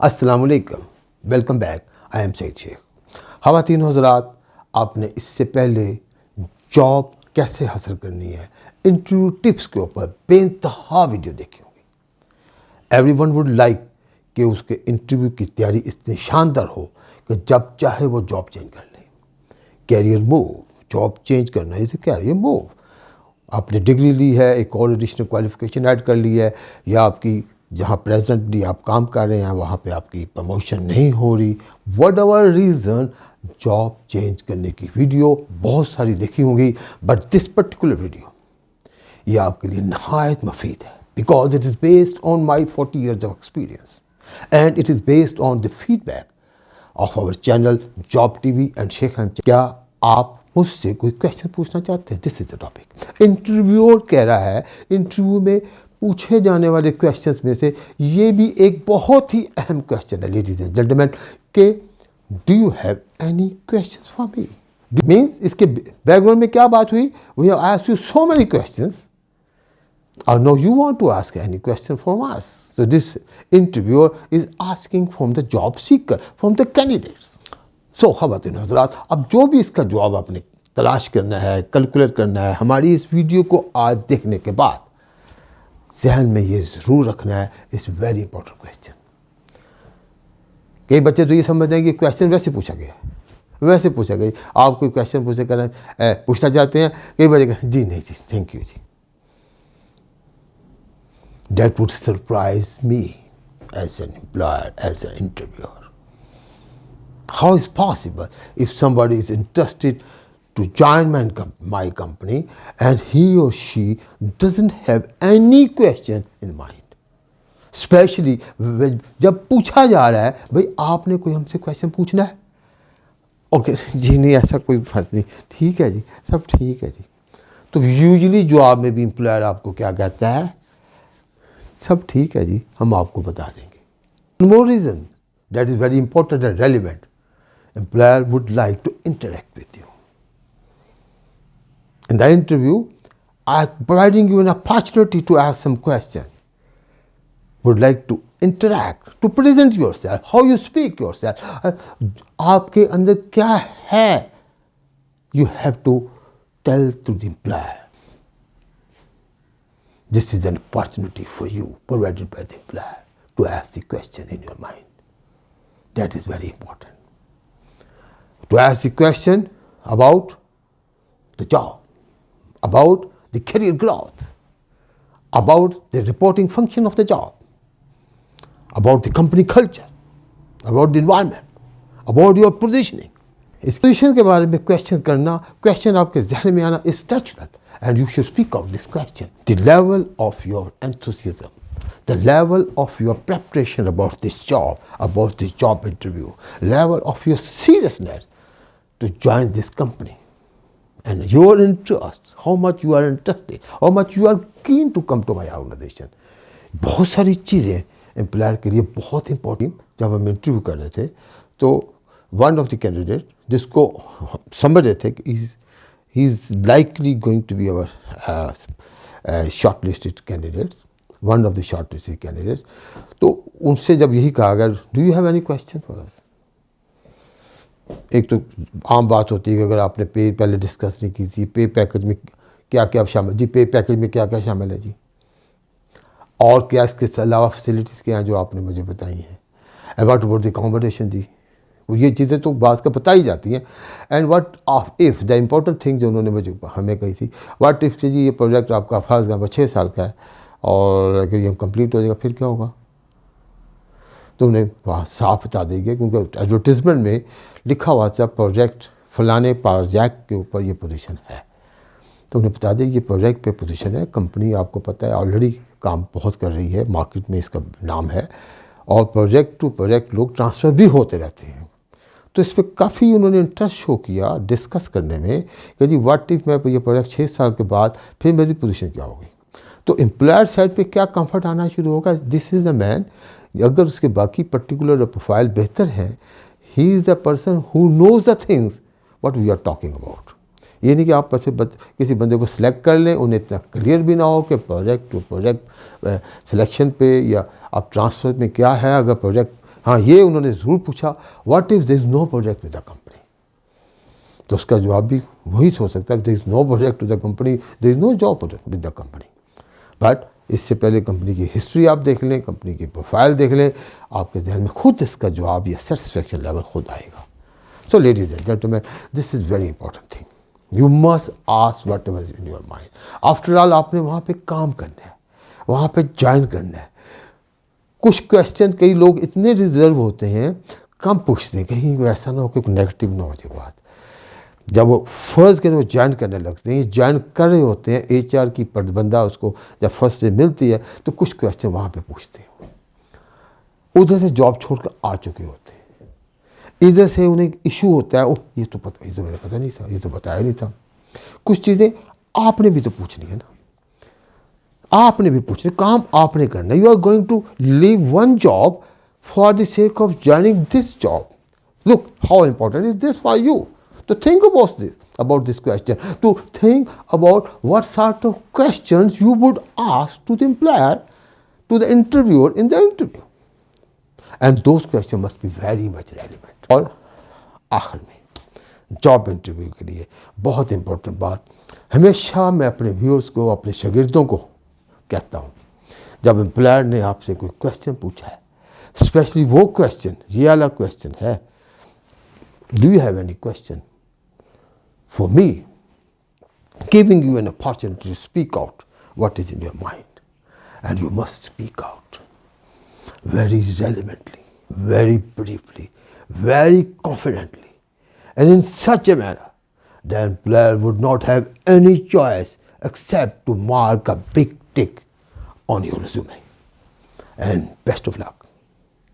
अस्सलाम वालेकुम, welcome back. I am Saeed Sheikh. ख़वातीन हज़रात, आपने इससे पहले जॉब कैसे हासिल करनी है इंटरव्यू टिप्स के ऊपर बेइंतहा वीडियो देखी होंगी। एवरीवन वुड लाइक कि उसके इंटरव्यू की तैयारी इतनी शानदार हो कि जब चाहे वो जॉब चेंज कर ले। कैरियर मूव, जॉब चेंज करना इज़ ए कैरियर मूव। आपने डिग्री ली है, एक और एडिशनल क्वालिफिकेशन ऐड कर ली है, या आपकी जहाँ प्रेजेंटली आप काम कर रहे हैं वहाँ पे आपकी प्रमोशन नहीं हो रही, what ever reason, job change करने की वीडियो बहुत सारी देखी होंगी। बट दिस पर्टिकुलर वीडियो ये आपके लिए नहायत मुफीद है, because it is based on my 40 years of experience and it is based on the feedback of our channel job TV and Sheikh Khan. क्या आप मुझसे कोई क्वेश्चन पूछना चाहते हैं? This is the topic. Interviewer कह रहा है इंटरव्यू में पूछे जाने वाले क्वेश्चंस में से ये भी एक बहुत ही अहम क्वेश्चन है लेडीज एंड जेंटलमैन के do you have any questions for me. Means इसके बैकग्राउंड में क्या बात हुई? We have asked you so many questions or no you want to ask any question from us. So this interviewer is asking from the job seeker, from the candidates. So ख़वातीन हज़रात, अब जो भी इसका जवाब आपने तलाश करना है, कैलकुलेट करना है, हमारी इस वीडियो को आज देखने के बाद जहन में ये ज़रूर रखना है, इट्स वेरी इंपॉर्टेंट क्वेश्चन। कई बच्चे तो ये समझते हैं कि क्वेश्चन वैसे पूछा गया है, वैसे पूछा गया। आप कोई क्वेश्चन पूछना चाहते हैं, कई बच्चे कहते हैं जी नहीं जी थैंक यू जी। That would surprise me as an employer, as an interviewer. How is possible if somebody is interested to join my company and he or she doesn't have any question in mind? Especially जब पूछा जा रहा है भाई आपने कोई हमसे question पूछना है, ओके जी नहीं ऐसा कोई बात नहीं, ठीक है जी सब ठीक है जी। तो यूजुअली जवाब में भी एम्प्लॉयर आपको क्या कहता है? सब ठीक है जी, हम आपको बता देंगे। More reason that is very important and relevant, employer would like to interact with you in the interview. I am providing you an opportunity to ask some question, would like to interact, to present yourself, how you speak yourself, आपके अंदर क्या है, you have to tell to the employer. This is an opportunity for you provided by the employer to ask the question in your mind. That is very important. To ask the question about the job, about the career growth, about the reporting function of the job, about the company culture, about the environment, about your positioning. इस position के बारे में question करना, question आपके जहन में आना is natural and you should speak out this question. The level of your enthusiasm, the level of your preparation about this job interview, level of your seriousness to join this company, and your interest, how much you are interested, how much you are keen to come to my organization. बहुत सारी चीज़ें employer के लिए बहुत important. जब हम interview कर रहे थे तो वन ऑफ द कैंडिडेट जिसको समझ रहे थे कि he is likely going to be our shortlisted candidates, one of the shortlisted candidates. तो उनसे जब यही कहा गया, do you have any question for us? एक तो आम बात होती है कि अगर आपने पे पहले डिस्कस नहीं की थी, पे पैकेज में क्या क्या शामिल जी, पे पैकेज में क्या क्या शामिल है जी, और क्या इसके अलावा फैसिलिटीज़ क्या हैं जो आपने मुझे बताई हैं, अबाउट द अकोमोडेशन जी, ये चीज़ें तो बात का पता ही जाती हैं। And what if the important thing जो उन्होंने मुझे हमें कही थी, व्हाट इफ़ जी ये प्रोजेक्ट आपका फर्ज का 6 साल का है और अगर ये कंप्लीट हो जाएगा फिर क्या होगा? तो उन्हें वहाँ साफ बता देंगे, क्योंकि एडवर्टीज़मेंट में लिखा हुआ था प्रोजेक्ट फलाने प्रोजेक्ट के ऊपर ये पोजीशन है, तो उन्हें बता दें ये प्रोजेक्ट पे पोजीशन है। कंपनी आपको पता है ऑलरेडी काम बहुत कर रही है, मार्केट में इसका नाम है, और प्रोजेक्ट टू प्रोजेक्ट लोग ट्रांसफ़र भी होते रहते हैं। तो इस पर काफ़ी उन्होंने इंटरेस्ट शो किया डिस्कस करने में कि जी व्हाट इफ़ मैं ये प्रोजेक्ट 6 साल के बाद फिर मेरी पोजीशन क्या होगी। तो एम्प्लॉयर साइड पे क्या कंफर्ट आना शुरू होगा, दिस इज़ द मैन, अगर उसके बाकी पर्टिकुलर प्रोफाइल बेहतर हैं, he is the person who knows the things what we are talking about. ये नहीं कि आप किसी बंदे को सिलेक्ट कर लें, उन्हें इतना क्लियर भी ना हो कि प्रोजेक्ट टू प्रोजेक्ट सिलेक्शन पे या आप ट्रांसफ़र में क्या है, अगर प्रोजेक्ट हाँ, ये उन्होंने ज़रूर पूछा, what if there is no project with the company. तो उसका जवाब भी वही हो सकता है, there is no project with the company, there is no job with the company. But इससे पहले कंपनी की हिस्ट्री आप देख लें, कंपनी की प्रोफाइल देख लें, आपके जहन में खुद इसका जवाब या सेटिस्फेक्शन लेवल खुद आएगा। So ladies and gentleman, this is very important thing, you must ask what ever is in your mind. After all आपने वहाँ पे काम करना है, वहाँ पे ज्वाइन करना है। कुछ क्वेश्चन कई लोग इतने रिजर्व होते हैं, कम पूछते हैं, कहीं वो ऐसा ना हो कि नेगेटिव ना हो जाए बात। जब वो फर्स्ट के वो ज्वाइन करने लगते हैं, ज्वाइन कर रहे होते हैं, HR की बंदा उसको जब फर्स्ट डे मिलती है तो कुछ क्वेश्चन वहाँ पे पूछते हैं। उधर से जॉब छोड़कर आ चुके होते हैं, इधर से उन्हें इशू होता है, ओह ये तो मेरे पता नहीं था, ये तो बताया नहीं था। कुछ चीज़ें आपने भी तो पूछनी है ना, आपने भी पूछना, काम आपने करना। You are going to leave one job for the sake of joining this job. Look how important is this for you to think about this question, to think about what sort of questions you would ask to the employer, to the interviewer in the interview, and those questions must be very much relevant. और आखिर में job interview के लिए बहुत important बात, हमेशा मैं अपने व्यूअर्स को, अपने शागिर्दों को कहता हूँ, जब एम्प्लॉयर ने आपसे कोई क्वेश्चन पूछा है, स्पेशली वो क्वेश्चन, ये वाला क्वेश्चन है, do you have any question for me, giving you an opportunity to speak out what is in your mind, and you must speak out very relevantly, very briefly, very confidently, and in such a manner the employer would not have any choice except to mark a big tick on your resume. And best of luck.